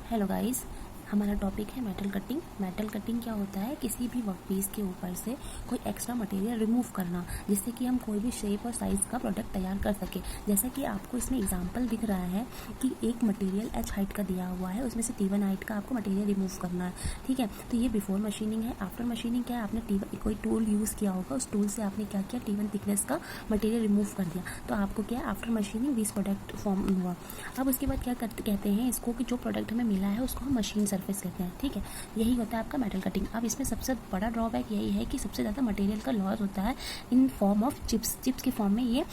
Hello guys, हमारा topic है metal cutting. Metal cutting क्या होता है? किसी भी वर्क पीस के ऊपर से कोई एक्स्ट्रा मटेरियल रिमूव करना, जिससे कि हम कोई भी शेप और साइज़ का प्रोडक्ट तैयार कर सके। जैसा कि आपको इसमें एग्जांपल दिख रहा है कि एक मटेरियल एच हाइट का दिया हुआ है, उसमें से T1 हाइट का आपको मटेरियल रिमूव करना है। ठीक है, तो ये बिफोर मशीनिंग है। आफ्टर मशीनिंग क्या है? आपने कोई टूल यूज़ किया होगा, उस टूल से आपने क्या किया, T1 थिकनेस का मटेरियल रिमूव कर दिया। तो आपको क्या है, after machining this product form हुआ। अब उसके बाद क्या कहते हैं इसको, कि जो प्रोडक्ट हमें मिला है उसको हम मशीन सरफेस कहते हैं। ठीक है, यही होता है आपका मेटल कटिंग। अब इसमें सबसे बड़ा ड्रॉबैक यही है कि सबसे ज़्यादा मटेरियल का लॉस होता है इन फॉर्म ऑफ चिप्स के फॉर्म में। ये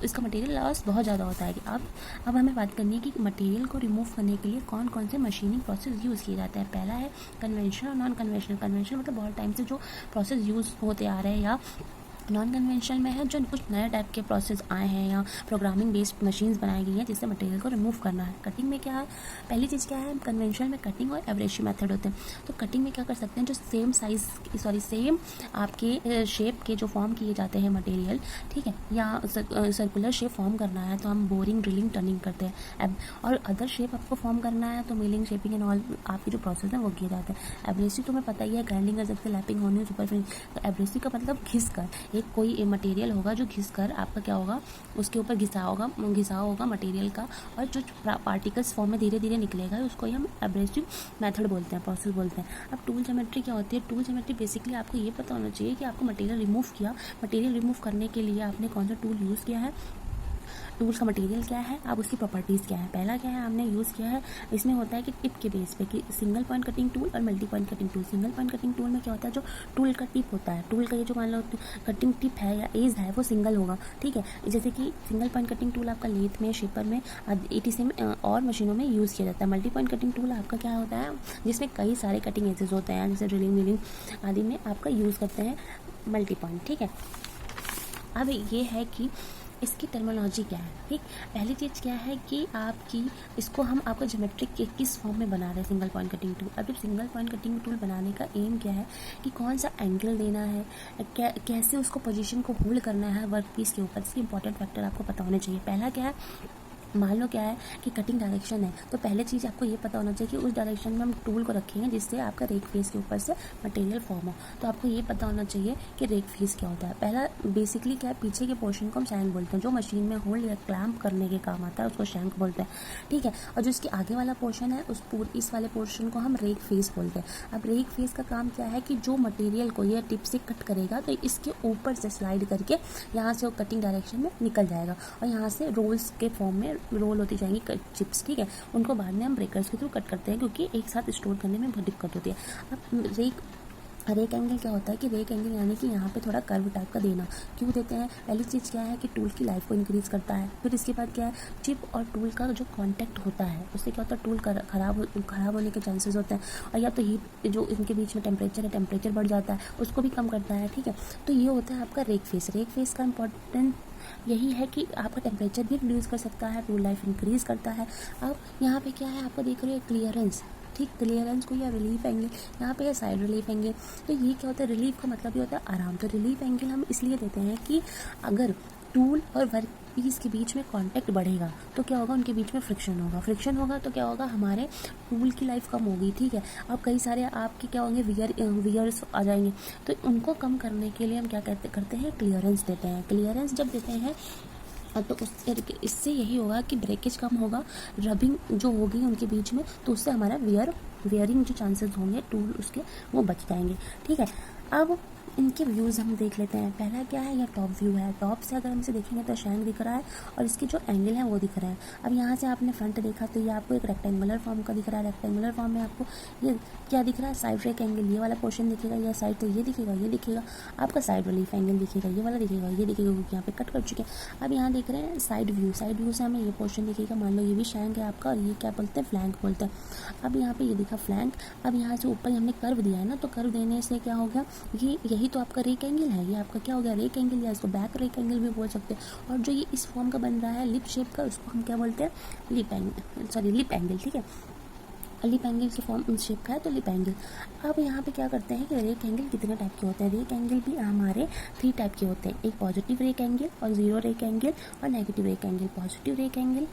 इसका मटेरियल लॉस बहुत ज़्यादा होता है। अब हमें बात करनी है कि मटेरियल को रिमूव करने के लिए कौन कौन से मशीनिंग प्रोसेस यूज़ किए जाते हैं। पहला है कन्वेंशनल और नॉन कन्वेंशनल। कन्वेंशनल मतलब बहुत टाइम से जो प्रोसेस यूज़ होते आ रहे हैं, या नॉन कन्वेंशनल में है जो कुछ नए टाइप के प्रोसेस आए हैं या प्रोग्रामिंग बेस्ड मशीन्स बनाई गई हैं जिससे मटेरियल को रिमूव करना है। कटिंग में क्या है, पहली चीज़ क्या है, कन्वेंशनल में कटिंग और एब्रेसिव मेथड होते हैं। तो कटिंग में क्या कर सकते हैं, जो सेम आपके शेप के जो फॉर्म किए जाते हैं मटेरियल, ठीक है, या सर्कुलर शेप फॉर्म करना है तो हम बोरिंग, ड्रिलिंग, टर्निंग करते हैं। और अदर शेप आपको फॉर्म करना है तो मिलिंग, शेपिंग एंड ऑल आपके जो प्रोसेस है वो किए जाते हैं। एब्रेसिव तुम्हें पता ही है, ग्राइंडिंग कर सकते हैं, लैपिंग होनी, सुपर फिनिश। तो एब्रेसिव का मतलब घिस कर, एक कोई मटेरियल होगा जो घिस कर आपका क्या होगा, उसके ऊपर घिसा होगा मटेरियल का, और जो पार्टिकल्स फॉर्म में धीरे धीरे निकलेगा उसको ही हम एब्रेसिव मेथड बोलते हैं, प्रोसेस बोलते हैं। अब टूल ज्योमेट्री क्या होती है? टूल ज्योमेट्री बेसिकली आपको ये पता होना चाहिए कि आपको मटेरियल रिमूव करने के लिए आपने कौन सा टूल यूज़ किया है, टूल्स का मटेरियल क्या है, अब उसकी प्रॉपर्टीज़ क्या है। पहला क्या है हमने यूज़ किया है, इसमें होता है कि टिप के बेस पे, कि सिंगल पॉइंट कटिंग टूल और multi point cutting tool. Single point cutting tool में क्या होता है, जो टूल का टिप होता है, टूल का ये जो मान लो कटिंग टिप है या एज है वो सिंगल होगा। ठीक है, जैसे कि सिंगल पॉइंट कटिंग टूल आपका लेथ में, शेपर में, ETC में और मशीनों में यूज़ किया जाता है। मल्टी पॉइंट कटिंग टूल आपका क्या होता है, जिसमें कई सारे कटिंग एजेस होते हैं, जैसे ड्रिलिंग, मिलिंग आदि में आपका यूज़ करते हैं मल्टी पॉइंट। ठीक है, अब ये है कि इसकी टर्मिनोलॉजी क्या है। ठीक, पहली चीज़ क्या है कि इसको हम आपका ज्योमेट्रिक के किस फॉर्म में बना रहे हैं, सिंगल पॉइंट कटिंग टूल। अब जब सिंगल पॉइंट कटिंग टूल बनाने का एम क्या है कि कौन सा एंगल देना है, कैसे उसको पोजीशन को होल्ड करना है वर्क पीस के ऊपर, इसके इंपॉर्टेंट फैक्टर आपको पता होने चाहिए। पहला क्या है, मान लो क्या है कि कटिंग डायरेक्शन है, तो पहले चीज़ आपको ये पता होना चाहिए कि उस डायरेक्शन में हम टूल को रखेंगे जिससे आपका रेक फेस के ऊपर से मटेरियल फॉर्म हो। तो आपको ये पता होना चाहिए कि रेक फेस क्या होता है। पहला बेसिकली क्या है, पीछे के पोर्शन को हम शैंक बोलते हैं, जो मशीन में होल्ड या क्लैंप करने के काम आता है उसको शैंक बोलते हैं। ठीक है, और जो इसके आगे वाला पोर्शन है इस वाले पोर्शन को हम रेक फेस बोलते हैं। अब रेक फेस का काम क्या है कि जो मटेरियल को ये टिप से कट करेगा तो इसके ऊपर से स्लाइड करके यहाँ से वो कटिंग डायरेक्शन में निकल जाएगा, और यहाँ से रोल्स के फॉर्म में रोल होती जाएंगी चिप्स। ठीक है, उनको बाद में हम ब्रेकर्स के थ्रू कट करते हैं, क्योंकि एक साथ स्टोर करने में बहुत दिक्कत होती है। अब रेक एंगल क्या होता है कि रेक एंगल यानी कि यहाँ पे थोड़ा कर्व टाइप का देना। क्यों देते हैं? पहली चीज़ क्या है कि टूल की लाइफ को इंक्रीज़ करता है। फिर इसके बाद क्या है, चिप और टूल का जो कांटेक्ट होता है उससे क्या होता है, टूल खराब होने के चांसेस होते हैं, और या तो हीट जो इनके बीच में टेम्परेचर बढ़ जाता है उसको भी कम करता है। ठीक है, तो ये होता है आपका रेक फेस का इम्पोर्टेंट यही है कि आपका टेम्परेचर भी रिड्यूस कर सकता है, टूल लाइफ इंक्रीज़ करता है। अब यहाँ पे क्या है, आपको देख रहे हो क्लियरेंस। ठीक, क्लियरेंस को या रिलीफ एंगल, यहाँ पे है साइड रिलीफ एंगल। तो ये क्या होता है, रिलीफ का मतलब ये होता है आराम। तो रिलीफ एंगल हम इसलिए देते हैं कि अगर टूल और वर्क पीस के बीच में कांटेक्ट बढ़ेगा तो क्या होगा, उनके बीच में फ्रिक्शन होगा तो क्या होगा, हमारे टूल की लाइफ कम होगी। ठीक है, अब कई सारे आपके क्या होंगे, वियर्स आ जाएंगे, तो उनको कम करने के लिए हम क्या करते हैं, क्लियरेंस देते हैं। क्लियरेंस जब देते हैं तो इससे यही होगा कि ब्रेकेज कम होगा, रबिंग जो होगी उनके बीच में, तो उससे हमारा वेयरिंग जो चांसेस होंगे टूल उसके वो बच जाएंगे। ठीक है, अब इनके व्यूज़ हम देख लेते हैं। पहला क्या है, यह टॉप व्यू है। टॉप से अगर हम इसे देखेंगे तो शैंक दिख रहा है और इसके जो एंगल है वो दिख रहा है। अब यहाँ से आपने फ्रंट देखा तो ये आपको एक रेक्टेंगुलर फॉर्म का दिख रहा है। रेक्टेंगुलर फॉर्म में आपको ये क्या दिख रहा है, साइड रेक एंगल, ये वाला पोर्शन दिखेगा, या साइड तो ये दिखेगा आपका साइड रिलीफ एंगल दिखेगा, ये वाला दिखेगा, ये दिखेगा, क्योंकि यहाँ पे कट कर चुके हैं। अब यहाँ देख रहे हैं साइड व्यू से हमें ये पोर्शन दिखेगा, मान लो ये भी शैंक है आपका, और ये क्या बोलते हैं, फ्लैंक बोलते हैं। अब यहाँ पे ये दिखा फ्लैंक। अब यहाँ से ऊपर हमने कर्व दिया है ना, तो कर्व देने से क्या हो गया, यही तो आपका रेक एंगल है, ये आपका क्या हो गया, रेक एंगल, या इसको बैक रेक एंगल भी बोल सकते हैं। और जो ये इस फॉर्म का बन रहा है लिप शेप का, उसको हम क्या बोलते हैं, लिप एंगल। ठीक है, लिप एंगल के फॉर्म शेप का है तो लिप एंगल। अब यहाँ पे क्या करते हैं कि रेक एंगल कितने टाइप के होते हैं। रेक एंगल भी हमारे 3 टाइप के होते हैं, एक पॉजिटिव रेक एंगल और 0 रेक एंगल और negative rake angle. Positive rake angle